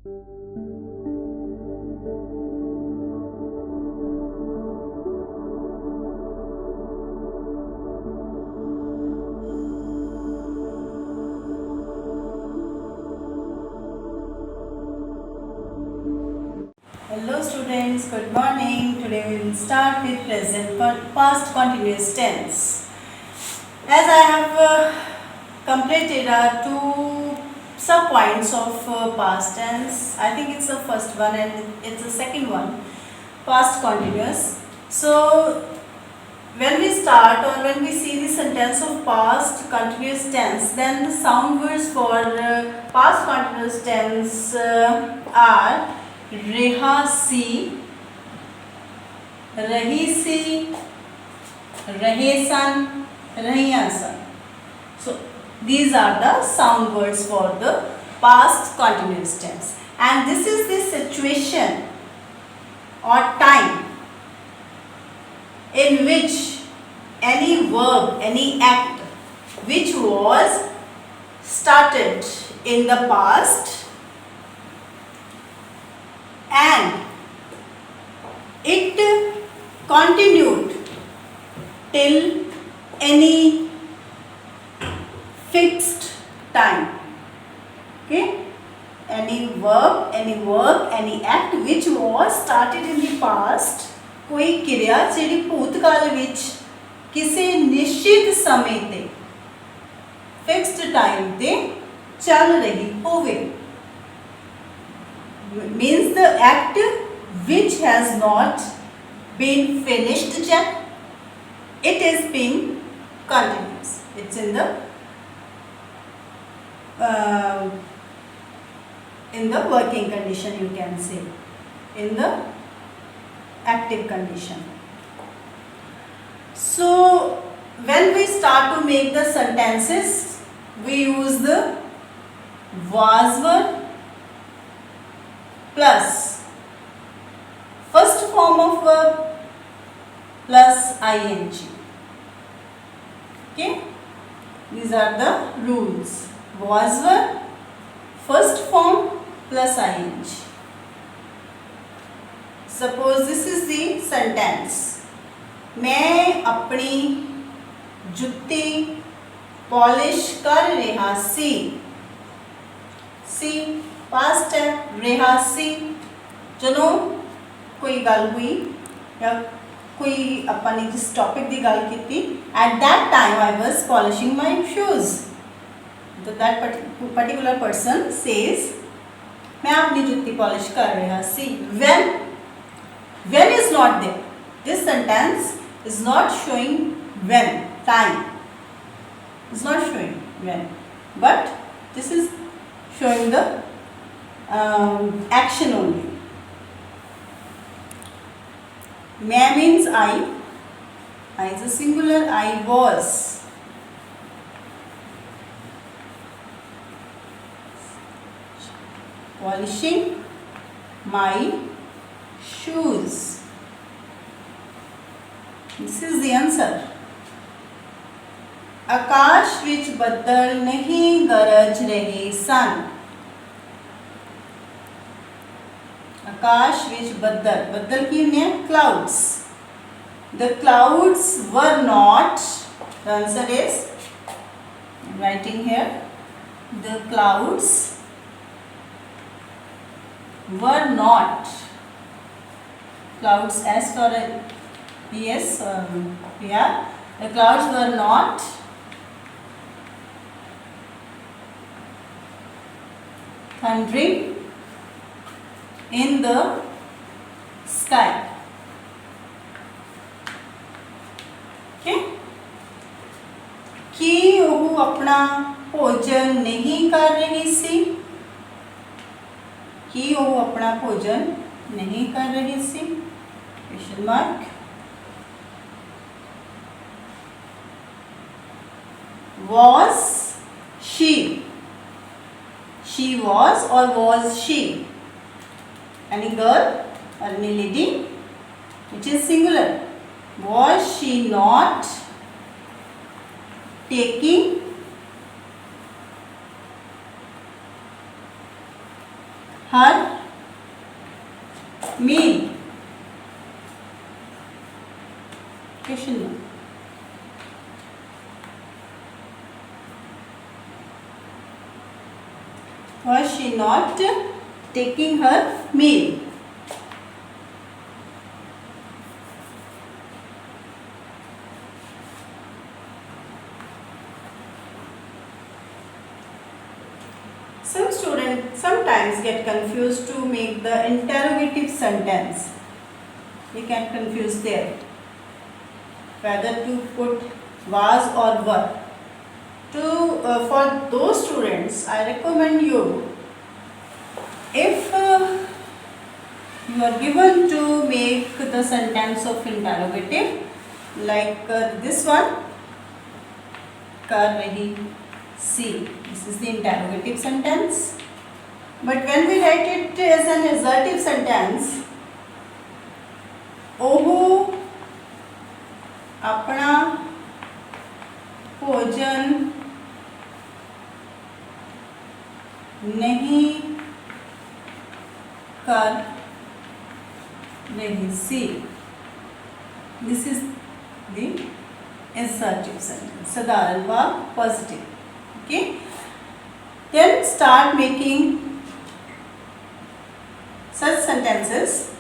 Hello students, good morning. Today we will start with past continuous tense. As I have completed our two sub-points of past tense, I think it's the first one and it's the second one, past continuous. So when we start or when we see the sentence of past continuous tense, then the sound words for past continuous tense are reha si, rahi si, rahe san, rahiya san. So these are the sound words for the past continuous tense, and this is the situation or time in which any verb, any act which was started in the past and it continued till any fixed time. Okay? Any verb, any act which was started in the past, कोई क्रिया जिहड़ी भूतकाल विच किसी निश्चित समय ते fixed time ते चल रही होवे, means the act which has not been finished yet, it is being continuous. It's in the working condition, you can say, in the active condition. So when we start to make the sentences, we use the was verb plus first form of verb plus ing. Okay, these are the rules. Was verb, first form plus ing. Suppose this is the sentence. मैं अपनी जुत्ती polish कर रहा सी. सी past है, रहा सी ਜਦੋਂ कोई गल हुई या कोई अपन जिस टॉपिक की गल की, at that time I was polishing my shoes. So that particular person says मैं अपनी जुत्ती पॉलिश कर रहा सी. When is not there. This sentence is not showing when, time. It's not showing when, but this is showing the action only. मैं means I is a singular, I was. Polishing my shoes. This is the answer. आकाश विच बदल नहीं गरज रहे सन. आकाश विच बदल, बदल की होने clouds. The clouds were not. The answer is, I'm writing here, the clouds were not. Clouds as for a yes, yeah. The clouds were not thundering in the sky. Okay? कि वो अपना भोजन नहीं कर रही सी. कि वो अपना भोजन नहीं कर रही सी. Question mark. Was she? She was or was she? Any girl or any lady which is singular. Was she not taking her meal. Question mark. Was she not taking her meal? Some students sometimes get confused to make the interrogative sentence. They get confused there whether to put was or were. For those students, I recommend you, if you are given to make the sentence of interrogative, like this one, कर रही सी, this is the interrogative sentence. But when we write it as an assertive sentence, ओहो अपना भोजन नहीं कर रही सी. This is the assertive sentence. साधारण व positive. Okay. Then start making such sentences.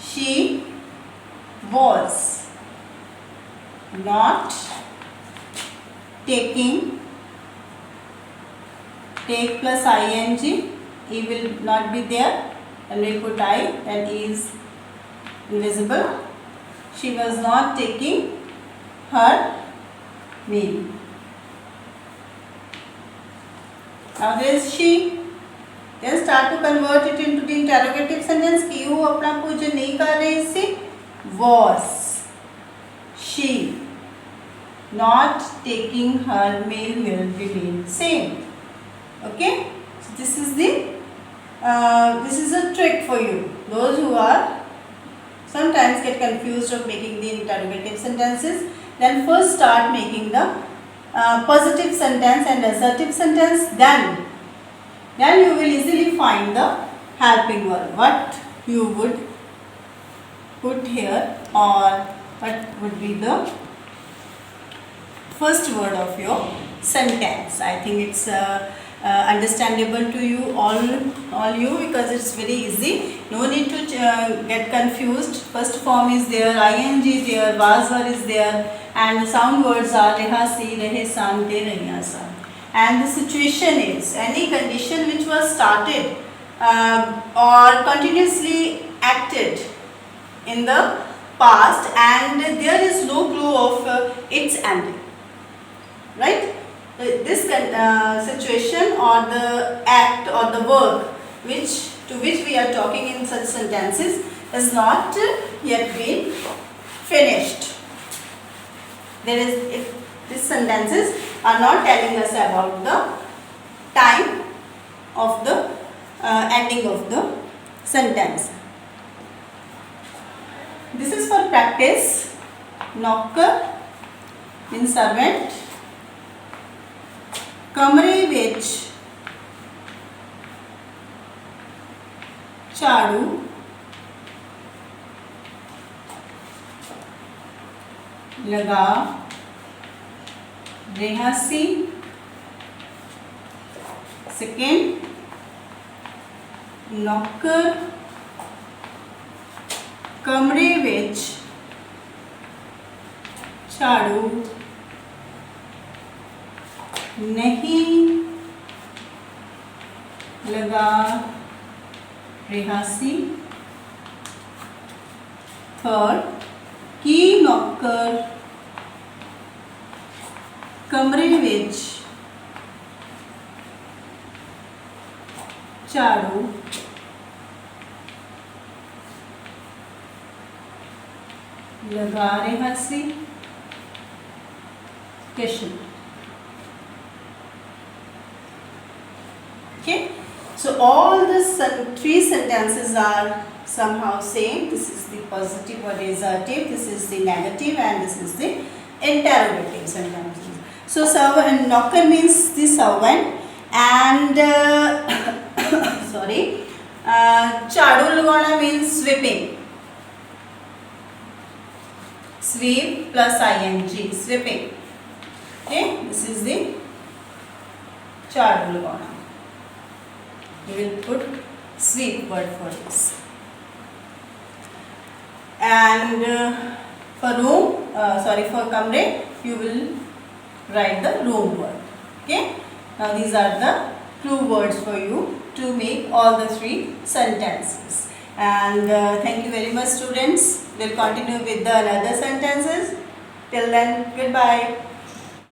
She was not taking, take plus ing, e will not be there, and we put I, and e is invisible. She was not taking her meal. Now there is she. Then start to convert it into the interrogative sentence कि वो अपना भोजन नहीं कर रही थी. Was she not taking her meal will remain same. Okay. So this is a trick for you. Those who are sometimes get confused of making the interrogative sentences. Then first start making the positive sentence and assertive sentence. Then you will easily find the helping verb. What you would put here, or what would be the first word of your sentence. I think it's understandable to you all you, because it's very easy. No need to get confused. First form is there, ing there, was were is there, and the sound words are reha si, rehe san, te rahiya sa. And the situation is any condition which was started or continuously acted in the past, and there is no clue of its ending. Right? This situation or the act or the work to which we are talking in such sentences has not yet been finished. These sentences are not telling us about the time of the ending of the sentence. This is for practice. Nauकर means servant. कमरे ਵਿੱਚ ਝਾੜੂ लगा ਰਿਹਾ ਸੀ. Second, ਨੌਕਰ ਕਮਰੇ ਵਿੱਚ ਝਾੜੂ नहीं लगा ਰਿਹਾ ਸੀ. Third, की नौकर कमरे ਵਿੱਚ ਝਾੜੂ लगा ਰਿਹਾ ਸੀ. Question. Okay, so all the three sentences are somehow same. This is the positive or assertive, this is the negative, and this is the interrogative sentences. So servant, knocker means the servant, and झाड़ू लगाना means sweeping. Sweep plus ing, sweeping. Okay, this is the झाड़ू लगाना. You will put sweep word for this. And for room, for kamre, you will write the room word. Okay. Now these are the clue words for you to make all the 3 sentences. And thank you very much, students. We'll continue with the another sentences. Till then, goodbye.